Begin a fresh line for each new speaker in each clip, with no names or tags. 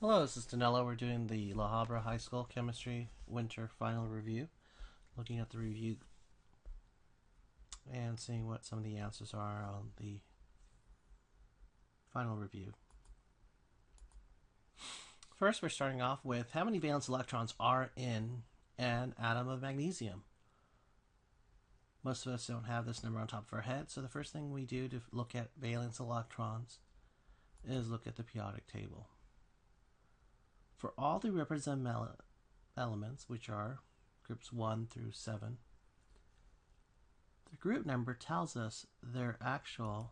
Hello, this is Danilo. We're doing the La Habra High School Chemistry Winter Final Review. Looking at the review and seeing what some of the answers are on the final review. First, we're starting off with how many valence electrons are in an atom of magnesium? Most of us don't have this number on top of our head, so the first thing we do to look at valence electrons is look at the periodic table. For all the represented elements, which are groups 1 through 7, the group number tells us their actual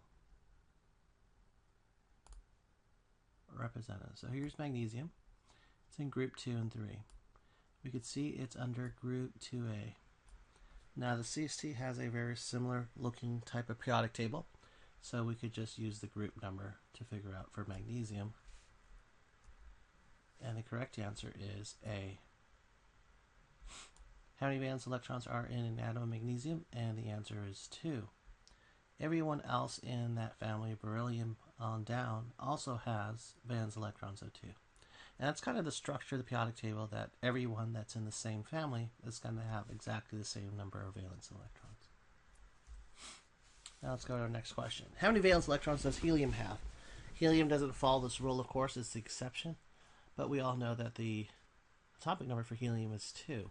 representative. So here's magnesium. It's in group 2 and 3. We could see it's under group 2A. Now the CST has a very similar looking type of periodic table, so we could just use the group number to figure out for magnesium. And the correct answer is A. How many valence electrons are in an atom of magnesium? And the answer is 2. Everyone else in that family, beryllium on down, also has valence electrons of 2. And that's kind of the structure of the periodic table, that everyone that's in the same family is going to have exactly the same number of valence electrons. Now let's go to our next question. How many valence electrons does helium have? Helium doesn't follow this rule, of course, it's the exception. But we all know that the atomic number for helium is 2.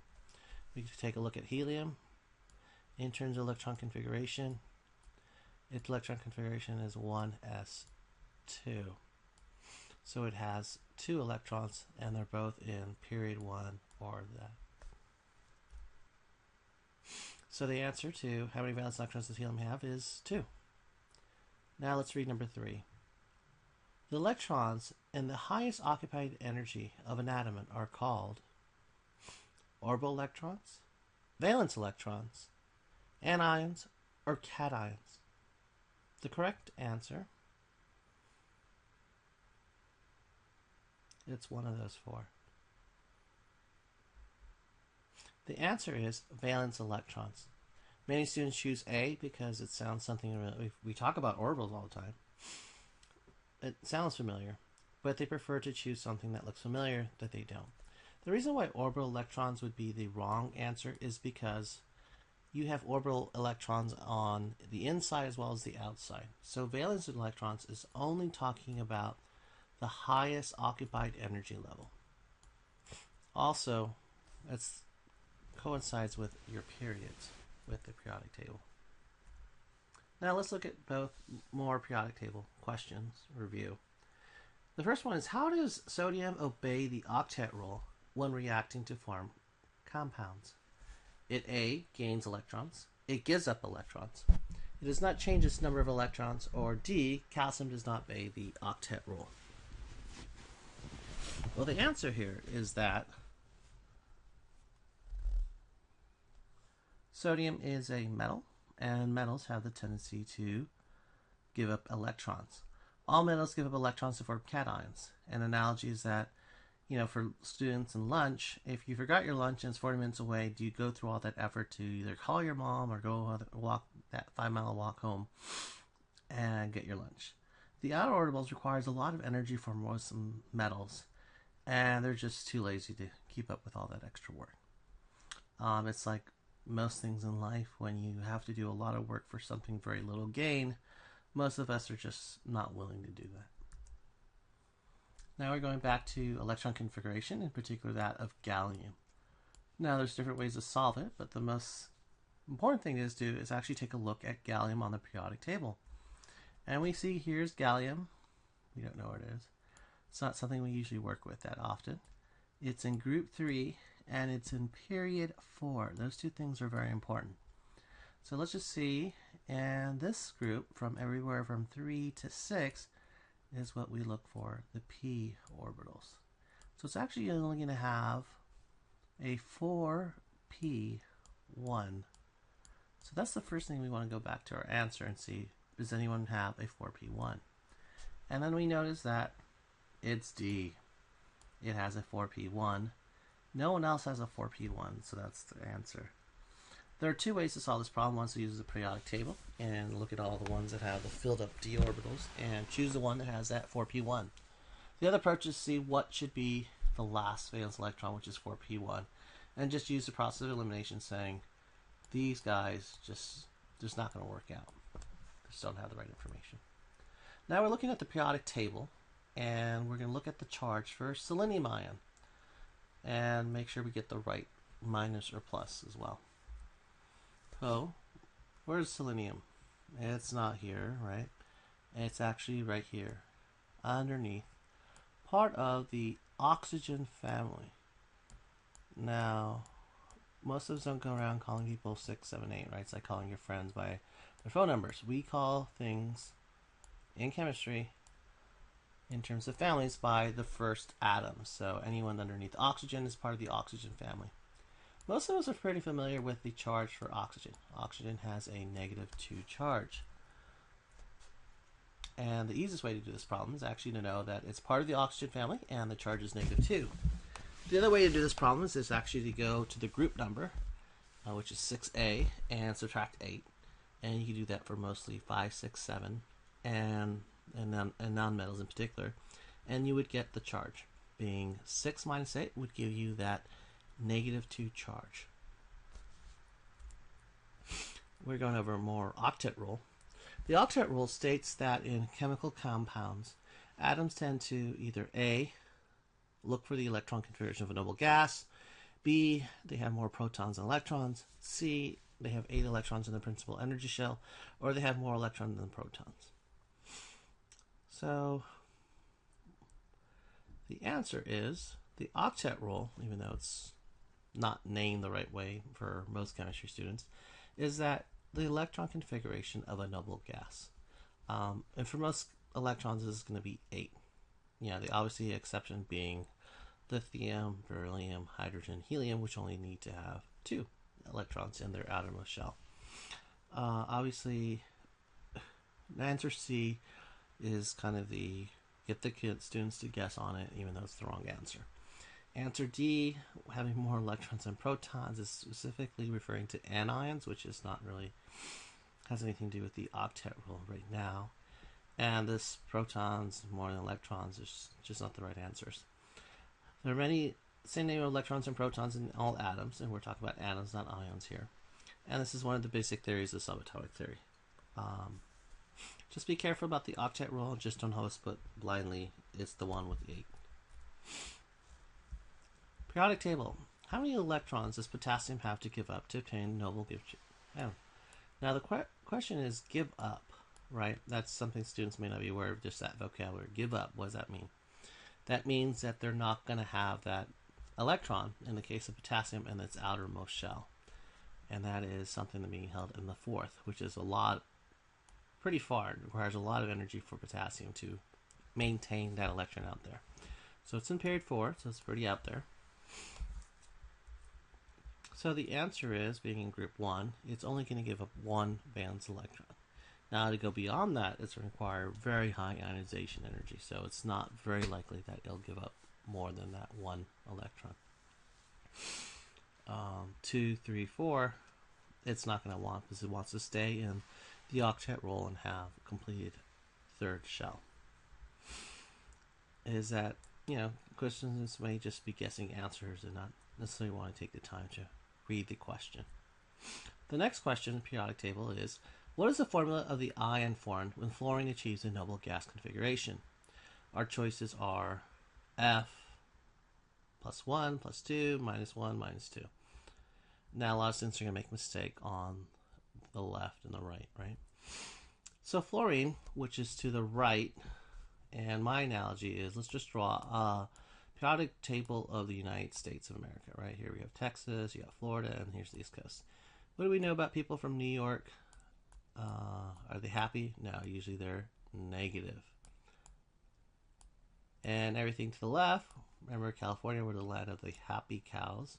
We can take a look at helium in terms of electron configuration. Its electron configuration is 1s2. So it has 2 electrons, and they're both in period 1 or that. So the answer to how many valence electrons does helium have is 2. Now let's read number 3. The electrons in the highest occupied energy of an atom are called orbital electrons, valence electrons, anions, or cations. The correct answer, it's one of those 4. The answer is valence electrons. Many students choose A because it sounds something we talk about orbitals all the time. It sounds familiar, but they prefer to choose something that looks familiar that they don't. The reason why orbital electrons would be the wrong answer is because you have orbital electrons on the inside as well as the outside. So valence electrons is only talking about the highest occupied energy level. Also, that coincides with your periods with the periodic table. Now let's look at both more periodic table questions review. The first one is, how does sodium obey the octet rule when reacting to form compounds? It A, gains electrons. It gives up electrons. It does not change its number of electrons. Or D, calcium does not obey the octet rule. Well, the answer here is that sodium is a metal, and metals have the tendency to give up electrons. All metals give up electrons to form cations. An analogy is that, for students in lunch, if you forgot your lunch and it's 40 minutes away, do you go through all that effort to either call your mom or go walk that 5-mile walk home and get your lunch? The outer orbitals requires a lot of energy for most metals, and they're just too lazy to keep up with all that extra work. It's like most things in life, when you have to do a lot of work for something very little gain, most of us are just not willing to do that. Now we're going back to electron configuration, in particular that of gallium. Now there's different ways to solve it, but the most important thing is actually take a look at gallium on the periodic table. And we see here's gallium. We don't know what it is. It's not something we usually work with that often. It's in group 3, and it's in period 4. Those two things are very important. So let's just see, and this group from everywhere from 3 to 6 is what we look for, the p orbitals. So it's actually only going to have a 4p1. So that's the first thing we want to go back to our answer and see, does anyone have a 4p1? And then we notice that it's D. It has a 4p1. No one else has a 4p1, so that's the answer. There are 2 ways to solve this problem. One is to use the periodic table and look at all the ones that have the filled up d orbitals and choose the one that has that 4p1. The other approach is to see what should be the last valence electron, which is 4p1, and just use the process of elimination, saying these guys just not going to work out. Just don't have the right information. Now we're looking at the periodic table, and we're going to look at the charge for selenium ion and make sure we get the right minus or plus as well. So where's selenium? It's not here, right? It's actually right here underneath, part of the oxygen family. Now most of us don't go around calling people 6, 7, 8, right? It's like calling your friends by their phone numbers. We call things in chemistry in terms of families by the first atom. So anyone underneath oxygen is part of the oxygen family. Most of us are pretty familiar with the charge for oxygen. Oxygen has a -2 charge. And the easiest way to do this problem is actually to know that it's part of the oxygen family and the charge is -2. The other way to do this problem is actually to go to the group number, which is 6A, and subtract 8. And you can do that for mostly 5, 6, 7, and nonmetals in particular. And you would get the charge. Being 6 minus 8 would give you that -2 charge. We're going over a more octet rule. The octet rule states that in chemical compounds, atoms tend to either A, look for the electron configuration of a noble gas, B, they have more protons than electrons, C, they have 8 electrons in the principal energy shell, or they have more electrons than protons. So the answer is the octet rule, even though it's not named the right way for most chemistry students, is that the electron configuration of a noble gas. And for most electrons, this is going to be 8. The obviously exception being lithium, beryllium, hydrogen, helium, which only need to have 2 electrons in their outermost shell. Obviously, answer C is kind of the get the students to guess on it, even though it's the wrong answer. Answer D, having more electrons than protons, is specifically referring to anions, which is not really has anything to do with the octet rule right now. And this protons more than electrons is just not the right answers. There are many same name of electrons and protons in all atoms, and we're talking about atoms, not ions here. And this is one of the basic theories of subatomic theory. Just be careful about the octet rule. Just don't always put blindly it's the one with 8. Periodic table. How many electrons does potassium have to give up to obtain noble gift? Now the question is give up, right? That's something students may not be aware of, just that vocabulary. Give up, what does that mean? That means that they're not going to have that electron, in the case of potassium, in its outermost shell. And that is something being held in the 4th, which is a lot, pretty far. It requires a lot of energy for potassium to maintain that electron out there. So it's in period 4, so it's pretty out there. So the answer is, being in group 1, it's only going to give up 1 valence electron. Now to go beyond that, it's going to require very high ionization energy, so it's not very likely that it'll give up more than that 1 electron. 2, 3, 4, it's not going to want, because it wants to stay in the octet rule and have a completed 3rd shell. Is that, questions may just be guessing answers and not necessarily want to take the time to read the question. The next question in the periodic table is, what is the formula of the ion formed when fluorine achieves a noble gas configuration? Our choices are F +1, +2, -1, -2. Now a lot of students are going to make a mistake on the left and the right, right? So fluorine, which is to the right, and my analogy is, let's just draw a periodic table of the United States of America, right? Here we have Texas, you got Florida, and here's the East Coast. What do we know about people from New York? Are they happy? No, usually they're negative. And everything to the left, remember California, we're the land of the happy cows,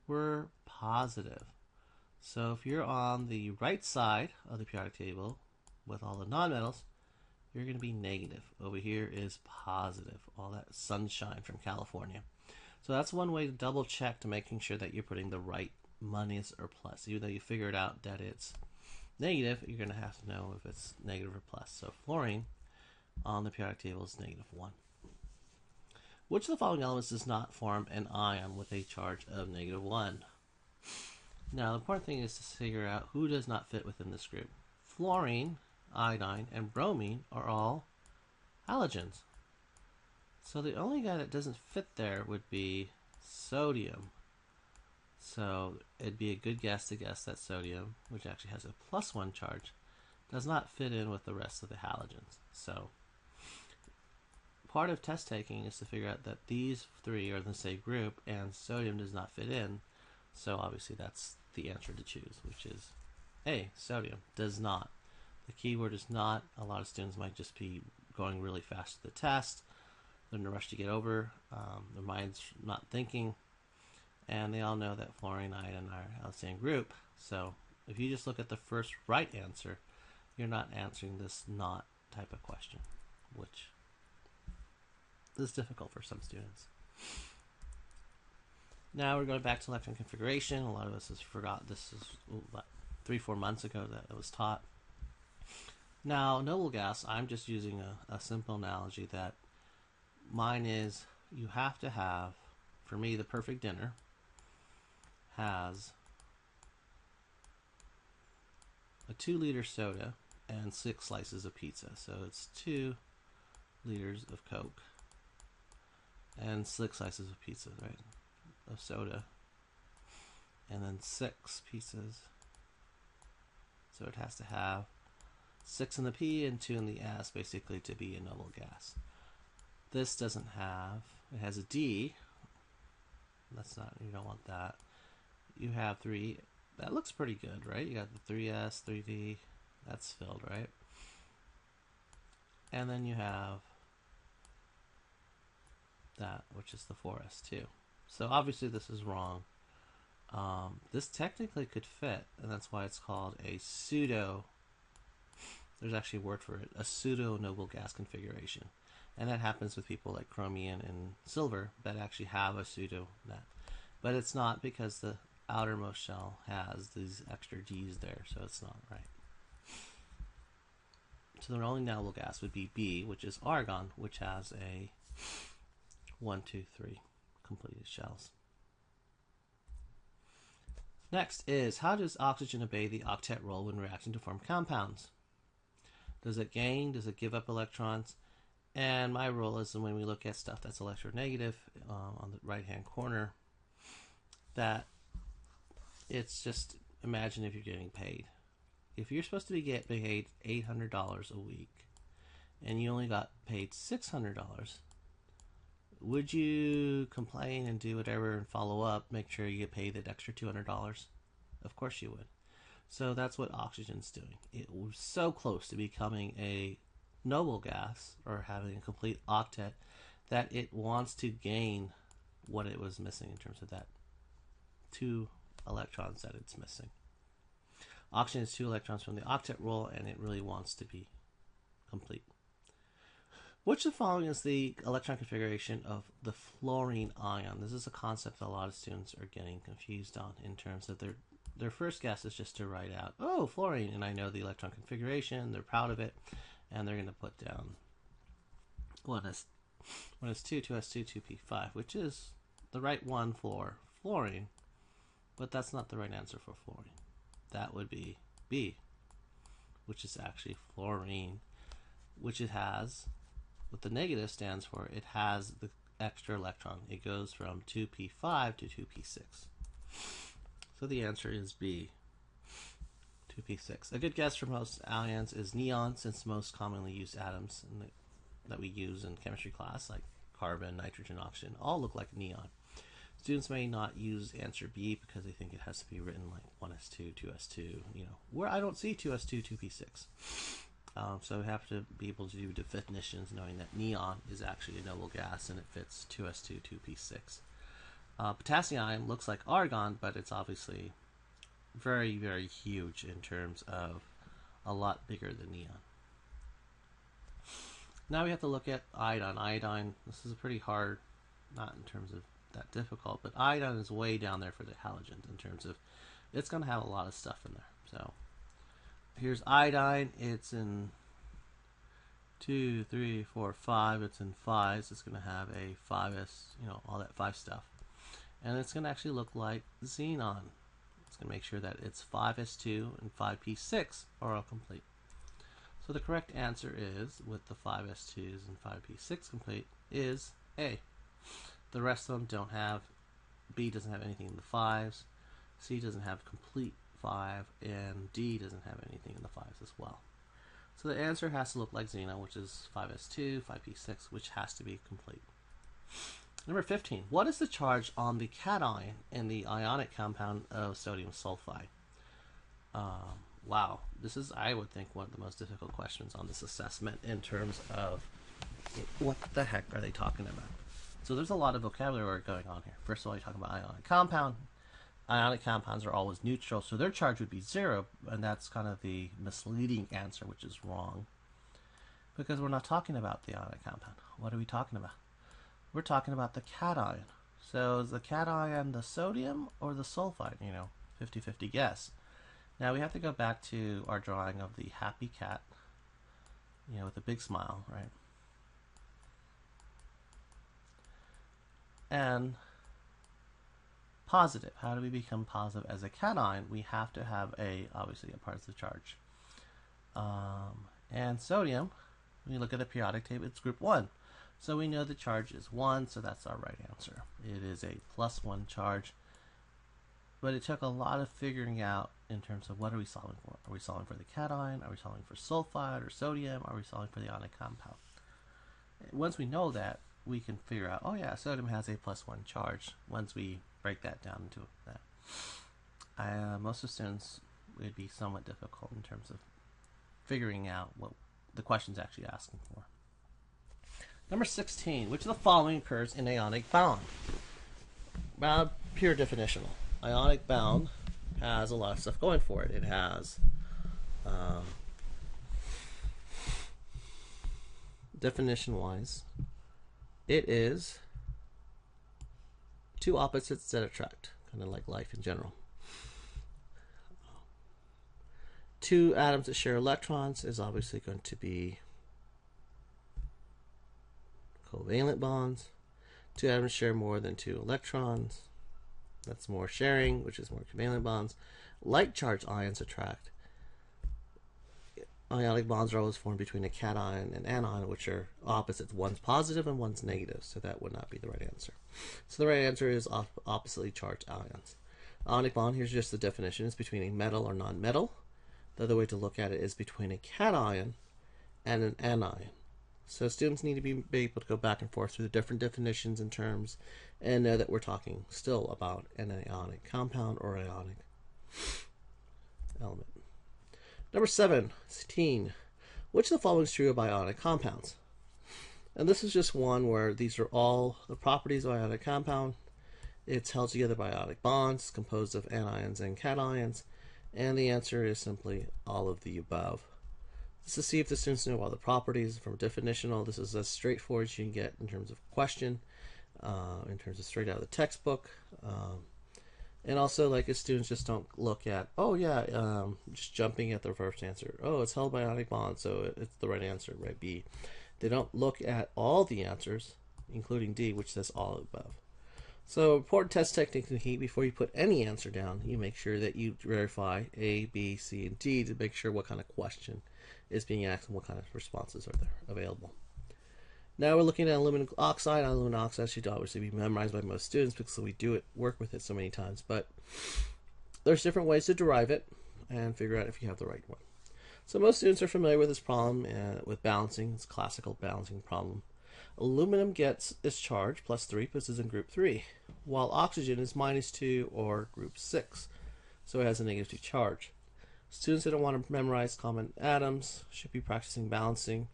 we're positive. So if you're on the right side of the periodic table with all the nonmetals, you're going to be negative. Over here is positive, all that sunshine from California. So that's one way to double check to making sure that you're putting the right minus or plus. Even though you figured out that it's negative, you're going to have to know if it's negative or plus. So fluorine on the periodic table is -1. Which of the following elements does not form an ion with a charge of -1? Now, the important thing is to figure out who does not fit within this group. Fluorine, iodine, and bromine are all halogens. So the only guy that doesn't fit there would be sodium. So it'd be a good guess to guess that sodium, which actually has a +1 charge, does not fit in with the rest of the halogens. So part of test taking is to figure out that these three are in the same group and sodium does not fit in. So obviously that's the answer to choose, which is A, sodium does not. The keyword is not. A lot of students might just be going really fast to the test. They're in a rush to get over. Their mind's not thinking. And they all know that fluorine and iodine are the same group. So if you just look at the first right answer, you're not answering this not type of question, which is difficult for some students. Now we're going back to electron configuration. A lot of us has forgot this is about 3-4 months ago that it was taught. Now, noble gas, I'm just using a simple analogy that mine is you have to have, for me, the perfect dinner has a 2-liter soda and 6 slices of pizza. So it's 2 liters of Coke and 6 slices of pizza, right? Of soda. And then 6 pieces. So it has to have 6 in the P and 2 in the S, basically, to be a noble gas. This doesn't have, it has a D. That's not, you don't want that. You have 3, that looks pretty good, right? You got the 3S, 3V, that's filled, right? And then you have that, which is the 4S2. So obviously this is wrong. This technically could fit, and that's why it's called a pseudo, there's actually a word for it, a pseudo noble gas configuration. And that happens with people like chromium and silver that actually have a pseudo net. But it's not because the outermost shell has these extra G's there, so it's not right. So the only noble gas would be B, which is argon, which has a 1, 2, 3 completed shells. Next is, how does oxygen obey the octet rule when reacting to form compounds? Does it gain? Does it give up electrons? And my rule is when we look at stuff that's electronegative on the right-hand corner, that it's just, imagine if you're getting paid. If you're supposed to be getting paid $800 a week and you only got paid $600, would you complain and do whatever and follow up, make sure you get paid that extra $200? Of course you would. So that's what oxygen's doing. It was so close to becoming a noble gas or having a complete octet that it wants to gain what it was missing in terms of that 2 electrons that it's missing. Oxygen is 2 electrons from the octet rule, and it really wants to be complete. Which of the following is the electron configuration of the fluorine ion? This is a concept that a lot of students are getting confused on in terms of their first guess is just to write out, oh, fluorine, and I know the electron configuration, they're proud of it, and they're going to put down 1s2, 2s2, 2p5, which is the right one for fluorine, but that's not the right answer for fluorine. That would be B, which is actually fluorine, which it has, what the negative stands for, it has the extra electron. It goes from 2p5 to 2p6. So the answer is B, 2p6. A good guess for most ions is neon, since most commonly used atoms that we use in chemistry class, like carbon, nitrogen, oxygen, all look like neon. Students may not use answer B because they think it has to be written like 1s2, 2s2, you know, where I don't see 2s2, 2p6. So we have to be able to do definitions knowing that neon is actually a noble gas and it fits 2s2, 2p6. Potassium ion looks like argon, but it's obviously very, very huge in terms of a lot bigger than neon. Now we have to look at iodine. Iodine, this is a pretty hard, not in terms of that difficult, but iodine is way down there for the halogens in terms of it's going to have a lot of stuff in there. So here's iodine. It's in 2, 3, 4, 5. It's in 5s. It's going to have a 5s, all that 5 stuff. And it's going to actually look like xenon. It's going to make sure that its 5s2 and 5p6 are all complete. So the correct answer is, with the 5s2s and 5p6 complete, is A. The rest of them don't have, B doesn't have anything in the 5s, C doesn't have complete 5, and D doesn't have anything in the 5s as well. So the answer has to look like xenon, which is 5s2, 5p6, which has to be complete. Number 15. What is the charge on the cation in the ionic compound of sodium sulfide? Wow, this is, I would think, one of the most difficult questions on this assessment in terms of what the heck are they talking about. So there's a lot of vocabulary going on here. First of all, you talk about ionic compound. Ionic compounds are always neutral, so their charge would be 0, and that's kind of the misleading answer, which is wrong, because we're not talking about the ionic compound. What are we talking about? We're talking about the cation. So is the cation the sodium or the sulfide? 50-50 guess. Now we have to go back to our drawing of the happy cat, with a big smile, right? And positive. How do we become positive as a cation? We have to have obviously a positive charge. And sodium, when you look at the periodic table, it's group 1. So we know the charge is 1, so that's our right answer. It is a +1 charge. But it took a lot of figuring out in terms of what are we solving for. Are we solving for the cation? Are we solving for sulfide or sodium? Are we solving for the ionic compound? Once we know that, we can figure out, oh yeah, sodium has a +1 charge once we break that down into that. Most of the students, would be somewhat difficult in terms of figuring out what the question's actually asking for. Number 16, which of the following occurs in ionic bound? Pure definitional. Ionic bound has a lot of stuff going for it. It has definition-wise, it is two opposites that attract, kind of like life in general. Two atoms that share electrons is obviously going to be covalent bonds. Two atoms share more than 2 electrons. That's more sharing, which is more covalent bonds. Like charged ions attract. Ionic bonds are always formed between a cation and anion, which are opposites. One's positive and one's negative, so that would not be the right answer. So the right answer is oppositely charged ions. Ionic bond, here's just the definition, is between a metal or non-metal. The other way to look at it is between a cation and an anion. So students need to be able to go back and forth through the different definitions and terms and know that we're talking still about an ionic compound or ionic element. Number 17. Which of the following is true of ionic compounds? And this is just one where these are all the properties of ionic compound. It's held together by ionic bonds, composed of anions and cations, and the answer is simply all of the above. This is to see if the students know all the properties from definitional. This is as straightforward as you can get in terms of question, in terms of straight out of the textbook. And also, like, if students just don't look at, oh yeah, just jumping at the first answer. Oh, it's held by ionic bonds, so it's the right answer, right? B. They don't look at all the answers, including D, which says all above. So, important test technique in heat, before you put any answer down, you make sure that you verify A, B, C, and D to make sure what kind of question is being asked and what kind of responses are there available. Now we're looking at aluminum oxide. Aluminum oxide should obviously be memorized by most students because we do work with it so many times, but there's different ways to derive it and figure out if you have the right one. So most students are familiar with this problem with balancing. It's a classical balancing problem. Aluminum gets its charge +3 because it's in group 3, while oxygen is -2 or group 6, so it has a -2 charge. Students that don't want to memorize common atoms should be practicing balancing.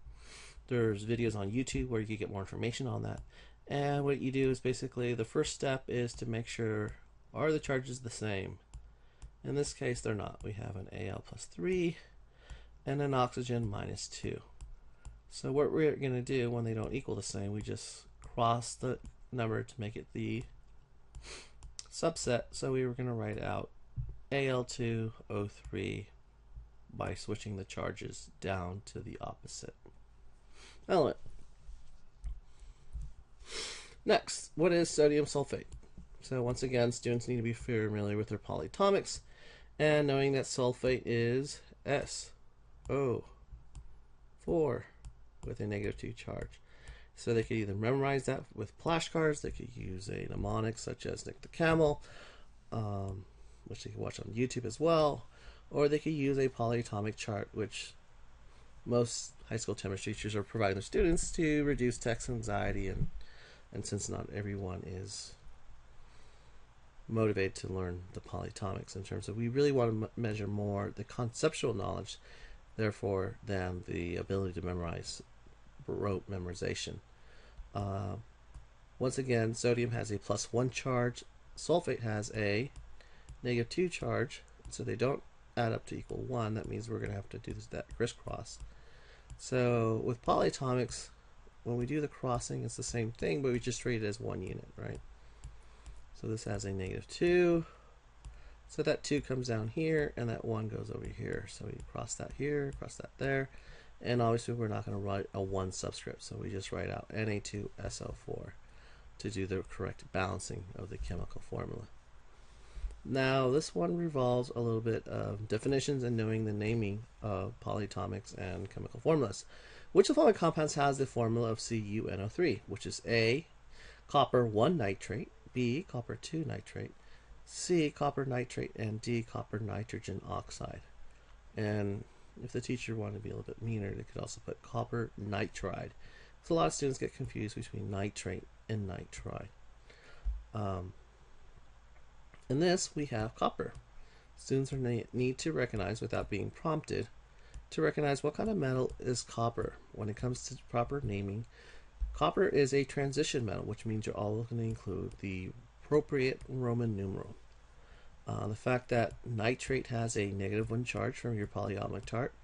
There's videos on YouTube where you can get more information on that. And what you do is basically the first step is to make sure, are the charges the same? In this case, they're not. We have an Al +3 and an oxygen -2. So what we're going to do when they don't equal the same, we just cross the number to make it the subset. So we were going to write out Al2O3 by switching the charges down to the opposite. element. Next, what is sodium sulfate? So once again, students need to be familiar with their polyatomics and knowing that sulfate is SO4 with a -2 charge. So they could either memorize that with flashcards, they could use a mnemonic such as Nick the Camel, which they can watch on YouTube as well, or they could use a polyatomic chart, which most high school chemistry teachers are providing their students to reduce text anxiety, and since not everyone is motivated to learn the polyatomics, in terms of we really want to measure more the conceptual knowledge, therefore, than the ability to memorize rote memorization. Once again, sodium has a +1 charge, sulfate has a -2 charge, so they don't add up to equal 1. That means we're going to have to do that crisscross. So with polyatomics, when we do the crossing, it's the same thing, but we just treat it as one unit, right? So this has a -2. So that 2 comes down here, and that 1 goes over here. So we cross that here, cross that there. And obviously we're not going to write a 1 subscript, so we just write out Na2SO4 to do the correct balancing of the chemical formula. Now this one revolves a little bit of definitions and knowing the naming of polyatomics and chemical formulas. Which of the following compounds has the formula of CuNO3, which is A, copper 1 nitrate, B, copper 2 nitrate, C, copper nitrate, and D, copper nitrogen oxide. And if the teacher wanted to be a little bit meaner, they could also put copper nitride. So a lot of students get confused between nitrate and nitride. In this, we have copper. Students need to recognize, without being prompted, to recognize what kind of metal is copper. When it comes to proper naming, copper is a transition metal, which means you're all going to include the appropriate Roman numeral. The fact that nitrate has a -1 charge from your polyatomic chart,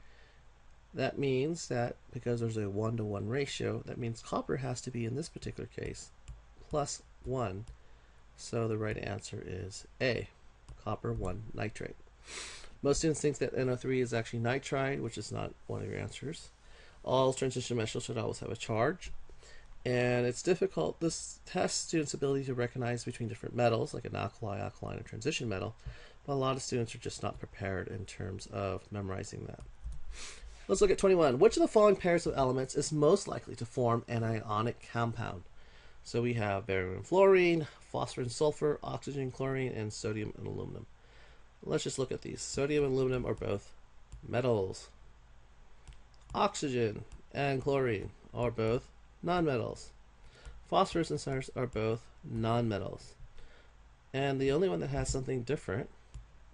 that means that because there's a 1-to-1 ratio, that means copper has to be, in this particular case, +1. So the right answer is A, copper 1 nitrate. Most students think that NO3 is actually nitride, which is not one of your answers. All transition metals should always have a charge. And it's difficult. This tests students' ability to recognize between different metals, like an alkali, alkaline, and transition metal. But a lot of students are just not prepared in terms of memorizing that. Let's look at 21. Which of the following pairs of elements is most likely to form an ionic compound? So we have barium and fluorine, phosphorus and sulfur, oxygen and chlorine, and sodium and aluminum. Let's just look at these. Sodium and aluminum are both metals. Oxygen and chlorine are both nonmetals. Phosphorus and sulfur are both nonmetals. And the only one that has something different,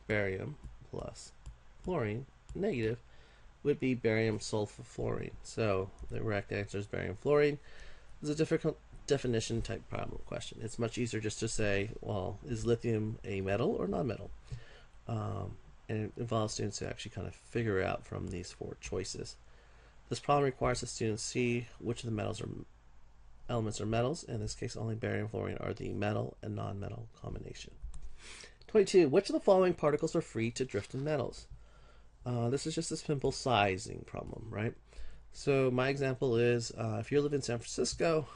barium plus fluorine negative, would be barium sulfurfluorine. So the correct answer is barium fluorine. It's a difficult definition type problem question. It's much easier just to say, well, is lithium a metal or non-metal? And it involves students to actually kind of figure out from these 4 choices. This problem requires the students see which of the elements are metals. In this case, only barium and fluorine are the metal and non-metal combination. 22. Which of the following particles are free to drift in metals? This is just a simple sizing problem, right? So my example is, if you live in San Francisco,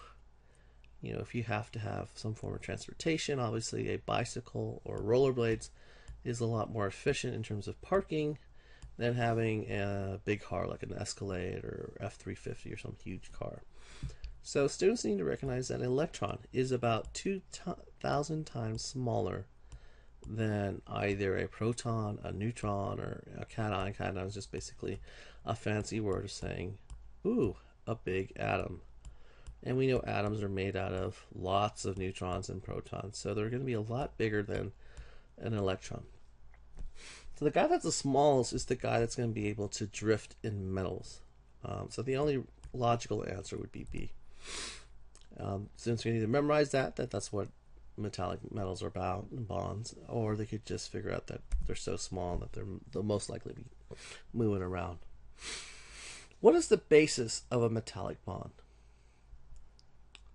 if you have to have some form of transportation, obviously a bicycle or rollerblades is a lot more efficient in terms of parking than having a big car like an Escalade or F-350 or some huge car. So students need to recognize that an electron is about 2,000 times smaller than either a proton, a neutron, or a cation. Cation is just basically a fancy word of saying, ooh, a big atom. And we know atoms are made out of lots of neutrons and protons, so they're going to be a lot bigger than an electron. So the guy that's the smallest is the guy that's going to be able to drift in metals. So the only logical answer would be B. Students can either memorize that's what metallic metals are about, and bonds, or they could just figure out that they're so small that they'll most likely be moving around. What is the basis of a metallic bond?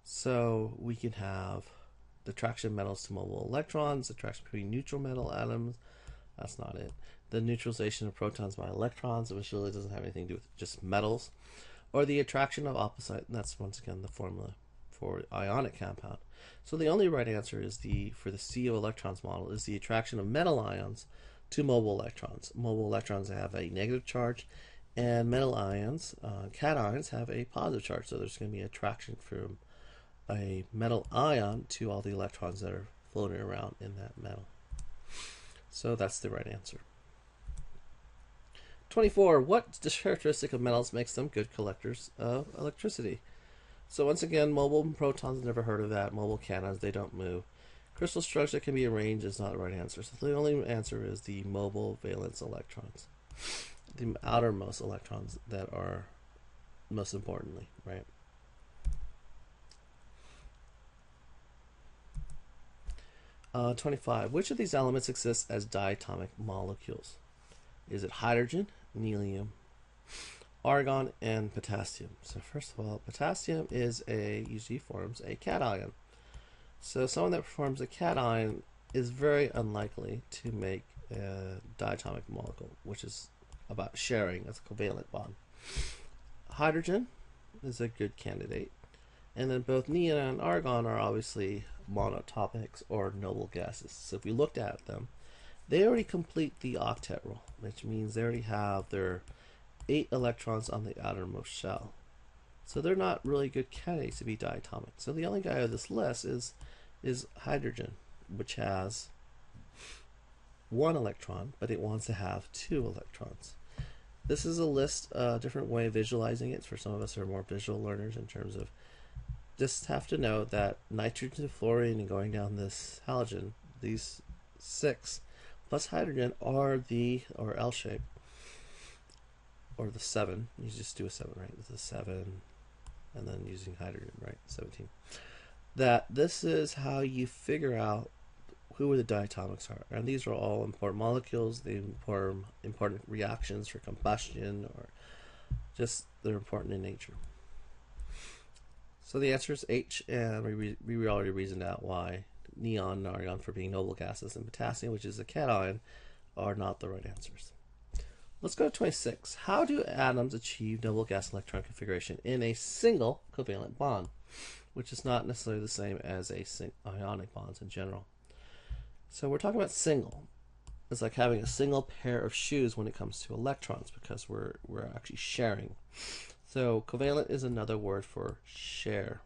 So we can have the attraction of metals to mobile electrons, attraction between neutral metal atoms. That's not it. The neutralization of protons by electrons, which really doesn't have anything to do with just metals. or the attraction of opposite. And that's once again the formula for ionic compound. So the only right answer is for the CO electrons model is the attraction of metal ions to mobile electrons. Mobile electrons have a negative charge, and metal ions, cations, have a positive charge. So there's going to be attraction from a metal ion to all the electrons that are floating around in that metal. So that's the right answer. 24. What characteristic of metals makes them good collectors of electricity? So once again, mobile protons, never heard of that. Mobile cations, they don't move. Crystal structure can be arranged is not the right answer. So the only answer is the mobile valence electrons, the outermost electrons that are most importantly, right? Uh, 25. Which of these elements exists as diatomic molecules? Is it hydrogen, helium, argon, and potassium? So first of all, potassium usually forms a cation. So someone that forms a cation is very unlikely to make a diatomic molecule, which is about sharing. That's a covalent bond. Hydrogen is a good candidate. And then both neon and argon are obviously monotopics or noble gases. So if we looked at them, they already complete the octet rule, which means they already have their 8 electrons on the outermost shell. So they're not really good candidates to be diatomic. So the only guy on this list is hydrogen, which has 1 electron, but it wants to have 2 electrons. This is a list, a different way of visualizing it for some of us who are more visual learners in terms of just have to know that nitrogen to fluorine and going down this halogen, these 6 plus hydrogen are or L shape, or the 7. You just do a 7, right? This is 7, and then using hydrogen, right? 17. That this is how you figure out who the diatomics are. And these are all important molecules. They form important reactions for combustion, or just they're important in nature. So the answer is H, and we already reasoned out why neon and argon for being noble gases and potassium, which is a cation, are not the right answers. Let's go to 26. How do atoms achieve noble gas electron configuration in a single covalent bond, which is not necessarily the same as ionic bonds in general? So we're talking about single. It's like having a single pair of shoes when it comes to electrons, because we're actually sharing. So covalent is another word for share.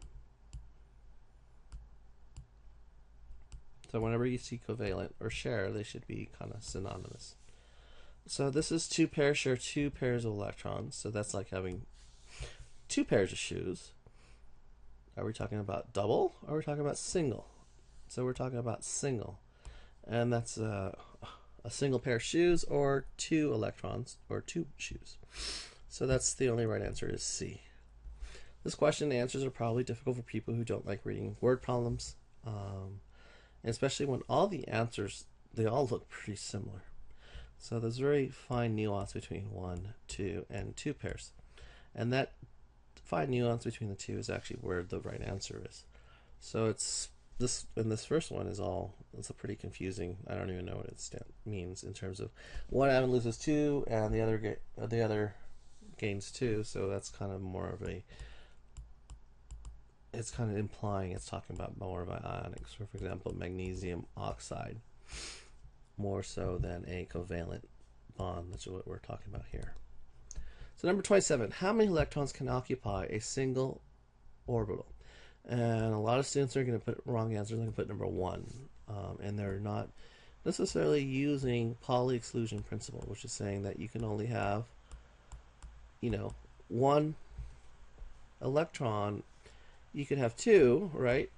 So whenever you see covalent or share, they should be kind of synonymous. So this is 2 pairs share 2 pairs of electrons. So that's like having 2 pairs of shoes. Are we talking about double, or are we talking about single? So we're talking about single. And that's a single pair of shoes or 2 electrons or 2 shoes. So that's the only right answer is C. This question, the answers are probably difficult for people who don't like reading word problems, especially when all the answers, they all look pretty similar. So there's very fine nuance between 1, 2, and 2 pairs. And that fine nuance between the two is actually where the right answer is. So it's this, and this first one is it's a pretty confusing. I don't even know what it means in terms of one atom loses 2 and the other gains 2. So that's kind of more of it's kind of implying it's talking about more of ionics. So for example, magnesium oxide, more so than a covalent bond. That's what we're talking about here. So number 27, how many electrons can occupy a single orbital? And a lot of students are going to put wrong answers. They're going to put number 1, and they're not necessarily using Pauli exclusion principle, which is saying that you can only have, 1 electron. You could have 2, right?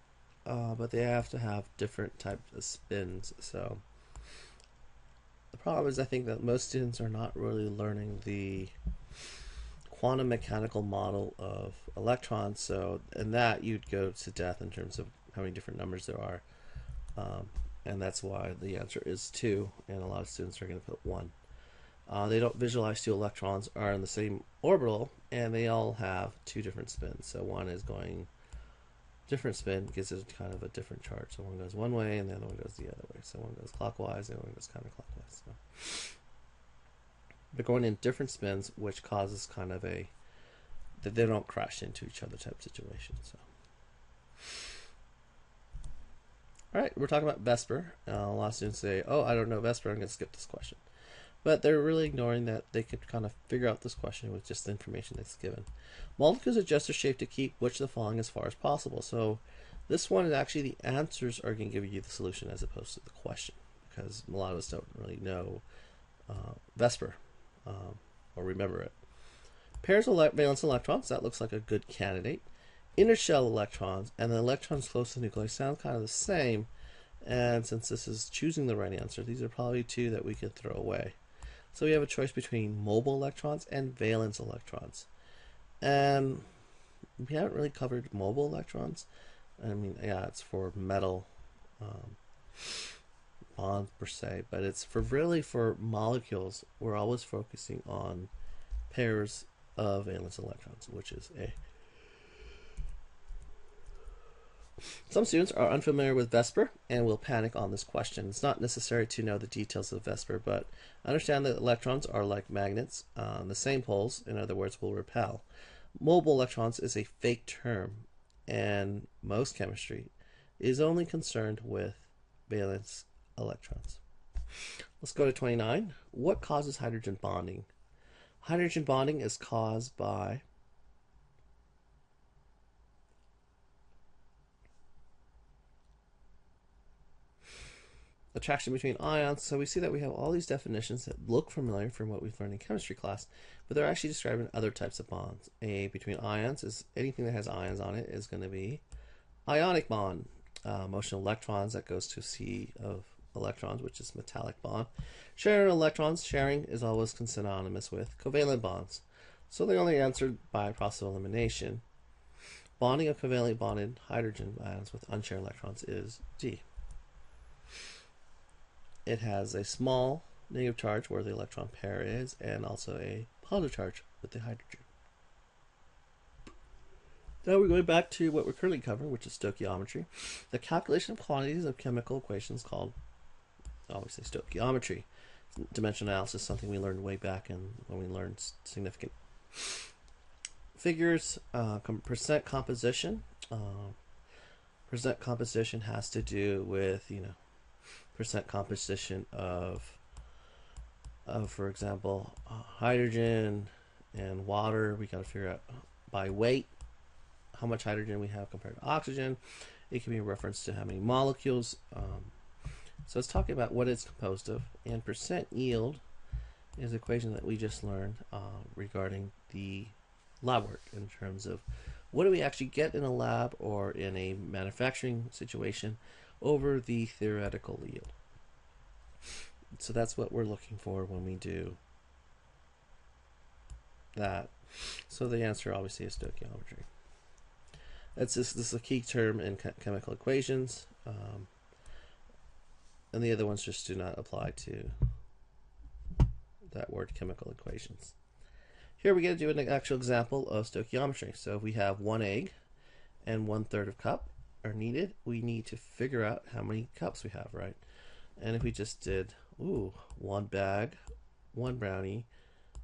But they have to have different types of spins. So the problem is, I think that most students are not really learning the quantum mechanical model of electrons. So in that, you'd go to death in terms of how many different numbers there are. And that's why the answer is 2, and a lot of students are going to put 1. They don't visualize 2 electrons are in the same orbital, and they all have 2 different spins. So one is going different spin, gives it kind of a different charge. So one goes one way, and the other one goes the other way. So one goes clockwise, and the other one goes counterclockwise. So they're going in different spins, which causes kind of a that they don't crash into each other type situation. So, all right, we're talking about Vesper. A lot of students say, "Oh, I don't know Vesper. I'm going to skip this question," but they're really ignoring that they could kind of figure out this question with just the information that's given. Molecules adjust their shape to keep which of the following as far as possible. So, this one is actually the answers are going to give you the solution as opposed to the question, because a lot of us don't really know Vesper or remember it. Pairs of valence electrons, that looks like a good candidate. Inner shell electrons and the electrons close to the nucleus sound kind of the same, and since this is choosing the right answer, these are probably two that we could throw away. So we have a choice between mobile electrons and valence electrons, and we haven't really covered mobile electrons. I mean, yeah, it's for metal bonds per se, but it's for really for molecules. We're always focusing on pairs of valence electrons, which is A. Some students are unfamiliar with Vesper and will panic on this question. It's not necessary to know the details of Vesper, but understand that electrons are like magnets. The same poles, in other words, will repel. Mobile electrons is a fake term, and most chemistry is only concerned with valence electrons. Let's go to 29. What causes hydrogen bonding? Hydrogen bonding is caused by attraction between ions. So we see that we have all these definitions that look familiar from what we've learned in chemistry class, but they're actually describing other types of bonds. A between ions is anything that has ions on it is going to be ionic bond. Motion of electrons, that goes to C of electrons, which is metallic bond. Sharing electrons, sharing is always synonymous with covalent bonds. So they're only answered by process of elimination. Bonding of covalent bonded hydrogen ions with unshared electrons is D. It has a small negative charge where the electron pair is, and also a positive charge with the hydrogen. Now we're going back to what we're currently covering, which is stoichiometry. The calculation of quantities of chemical equations called, I always say, stoichiometry. Dimensional analysis is something we learned way back when we learned significant figures. Percent composition. Percent composition has to do with, percent composition of for example, hydrogen and water. We got to figure out by weight how much hydrogen we have compared to oxygen. It can be a reference to how many molecules. So it's talking about what it's composed of, and percent yield is an equation that we just learned regarding the lab work in terms of what do we actually get in a lab or in a manufacturing situation over the theoretical yield. So that's what we're looking for when we do that. So the answer obviously is stoichiometry. This is a key term in chemical equations, and the other ones just do not apply to that word, chemical equations. Here we get to do an actual example of stoichiometry. So if we have 1 egg and 1/3 of cup are needed, we need to figure out how many cups we have, right? And if we just did 1 bag, 1 brownie,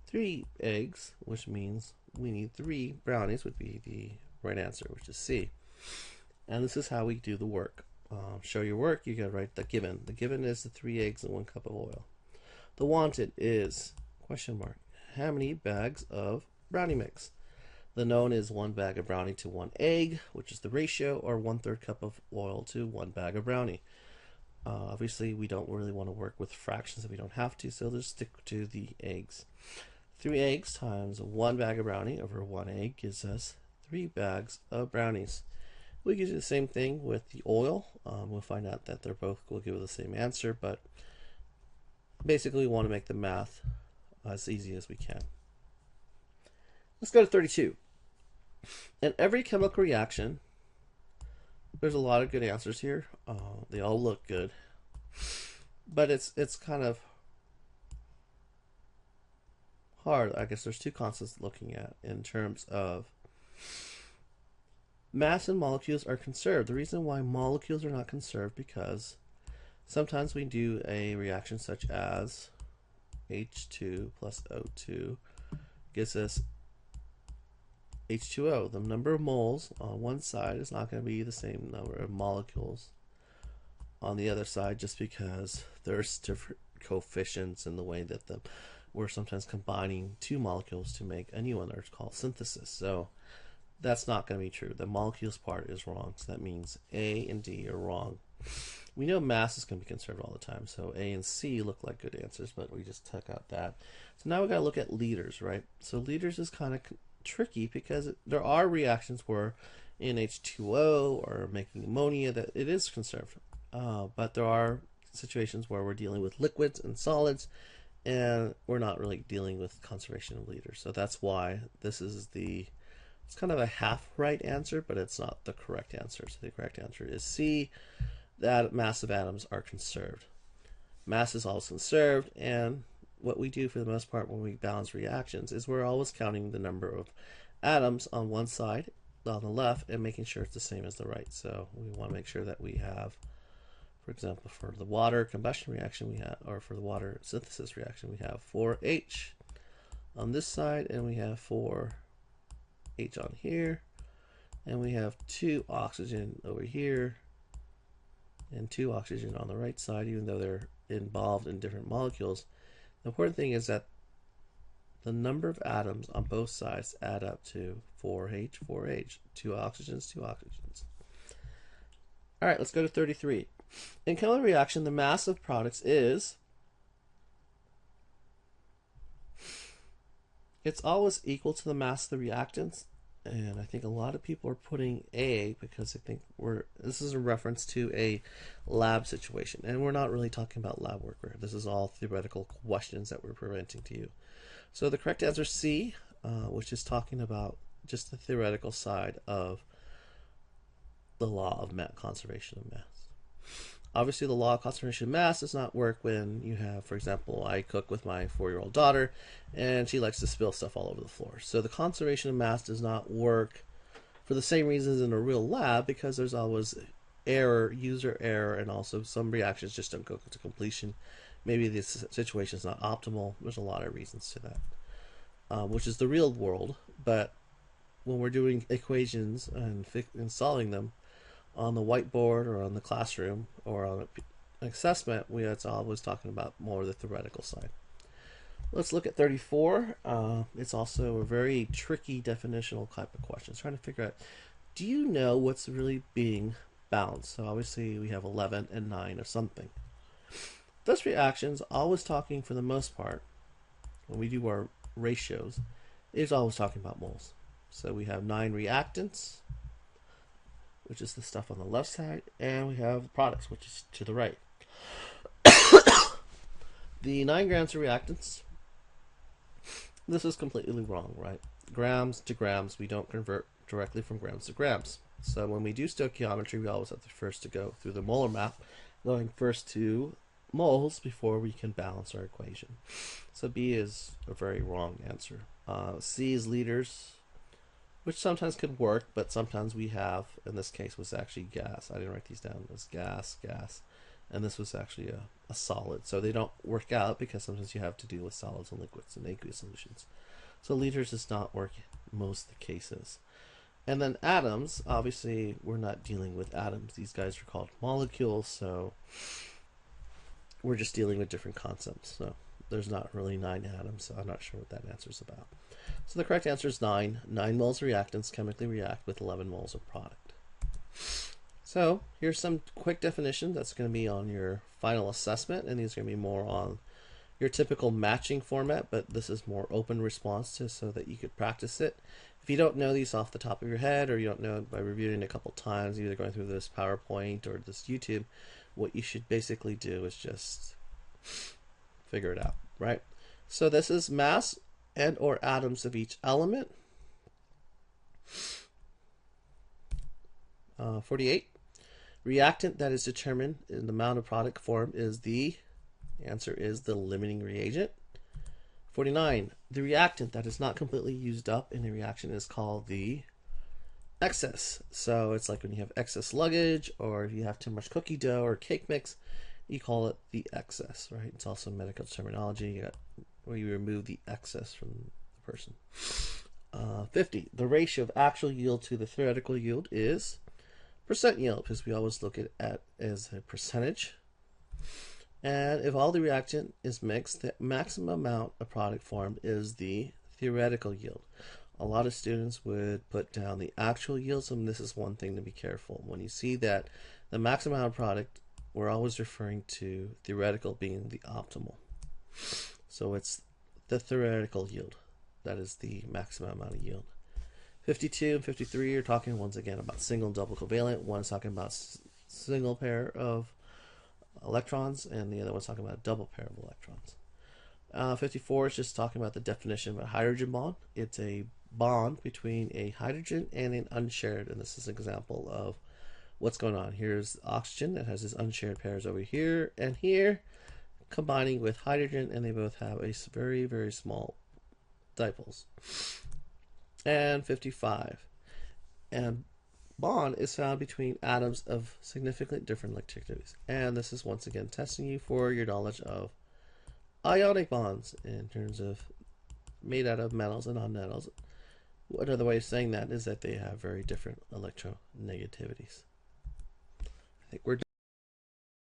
3 eggs, which means we need 3 brownies, would be the right answer, which is C. And this is how we do the work. Show your work, you gotta write the given. The given is the 3 eggs and 1 cup of oil. The wanted is question mark, how many bags of brownie mix? The known is 1 bag of brownie to 1 egg, which is the ratio, or 1/3 cup of oil to 1 bag of brownie. Obviously, we don't really want to work with fractions if we don't have to, so just stick to the eggs. 3 eggs times 1 bag of brownie over 1 egg gives us 3 bags of brownies. We can do the same thing with the oil. We'll find out that they're both will give us the same answer, but basically we want to make the math as easy as we can. Let's go to 32. In every chemical reaction, there's a lot of good answers here. They all look good, but it's kind of hard. I guess there's 2 constants looking at in terms of mass and molecules are conserved. The reason why molecules are not conserved because sometimes we do a reaction such as H2 plus O2 gives us H2O. The number of moles on one side is not going to be the same number of molecules on the other side, just because there's different coefficients in the way that we're sometimes combining two molecules to make a new one, or it's called synthesis. So that's not going to be true. The molecules part is wrong, so that means A and D are wrong. We know mass is going to be conserved all the time, so A and C look like good answers, but we just took out that. So now we got to look at liters, right? So liters is kind of tricky because there are reactions where in H2O or making ammonia that it is conserved, but there are situations where we're dealing with liquids and solids, and we're not really dealing with conservation of liters. So that's why this is it's kind of a half right answer, but it's not the correct answer. So the correct answer is C, that mass of atoms are conserved. Mass is always conserved, and what we do for the most part when we balance reactions is we're always counting the number of atoms on one side, on the left, and making sure it's the same as the right. So we want to make sure that we have, for example, for the water combustion reaction we have, or for the water synthesis reaction, we have 4H on this side, and we have 4H on here, and we have 2 oxygen over here, and 2 oxygen on the right side, even though they're involved in different molecules. The important thing is that the number of atoms on both sides add up to 4H, 4H, 2 oxygens, 2 oxygens. All right, let's go to 33. In chemical reaction, the mass of products it's always equal to the mass of the reactants. And I think a lot of people are putting A because they think this is a reference to a lab situation. And we're not really talking about lab work here. This is all theoretical questions that we're presenting to you. So the correct answer is C, which is talking about just the theoretical side of the law of conservation of mass. Obviously, the law of conservation of mass does not work when you have, for example, I cook with my 4-year-old daughter, and she likes to spill stuff all over the floor. So the conservation of mass does not work for the same reasons in a real lab, because there's always error, user error, and also some reactions just don't go to completion. Maybe this situation is not optimal. There's a lot of reasons to that, which is the real world. But when we're doing equations and solving them, on the whiteboard or on the classroom or on an assessment, it's always talking about more of the theoretical side. Let's look at 34. It's also a very tricky definitional type of question. It's trying to figure out, do you know what's really being balanced? So obviously we have 11 and 9 of something. Those reactions, always talking for the most part, when we do our ratios, is always talking about moles. So we have 9 reactants, which is the stuff on the left side, and we have products, which is to the right. The 9 grams of reactants, this is completely wrong, right? Grams to grams, we don't convert directly from grams to grams. So when we do stoichiometry, we always have to first to go through the molar map, going first to moles before we can balance our equation. So B is a very wrong answer. C is liters, which sometimes could work, but sometimes we have, in this case was actually gas. I didn't write these down. It was gas, and this was actually a solid. So they don't work out because sometimes you have to deal with solids and liquids and aqueous solutions. So liters does not work in most of the cases. And then atoms, obviously we're not dealing with atoms. These guys are called molecules, so we're just dealing with different concepts. So there's not really 9 atoms, so I'm not sure what that answer is about. So the correct answer is 9. 9 moles of reactants chemically react with 11 moles of product. So here's some quick definition that's going to be on your final assessment, and these are going to be more on your typical matching format, but this is more open response so that you could practice it. If you don't know these off the top of your head, or you don't know it by reviewing it a couple times, either going through this PowerPoint or this YouTube, what you should basically do is just figure it out, right? So this is mass and or atoms of each element. 48. Reactant that is determined in the amount of product formed is the answer is the limiting reagent. 49. The reactant that is not completely used up in a reaction is called the excess. So it's like when you have excess luggage, or if you have too much cookie dough or cake mix, you call it the excess, right? It's also medical terminology where you remove the excess from the person. 50. The ratio of actual yield to the theoretical yield is percent yield, because we always look at it as a percentage. And if all the reactant is mixed, the maximum amount of product formed is the theoretical yield. A lot of students would put down the actual yields, and this is one thing to be careful. When you see that the maximum amount of product, we're always referring to theoretical being the optimal. So it's the theoretical yield. That is the maximum amount of yield. 52 and 53 are talking once again about single and double covalent. One is talking about single pair of electrons, and the other one's talking about a double pair of electrons. 54 is just talking about the definition of a hydrogen bond. It's a bond between a hydrogen and an unshared, and this is an example of what's going on. Here's oxygen that has its unshared pairs over here and here, combining with hydrogen, and they both have a very, very small dipoles. And 55. And bond is found between atoms of significantly different electricities. And this is once again testing you for your knowledge of ionic bonds in terms of made out of metals and non-metals. Another way of saying that is that they have very different electronegativities. I think we're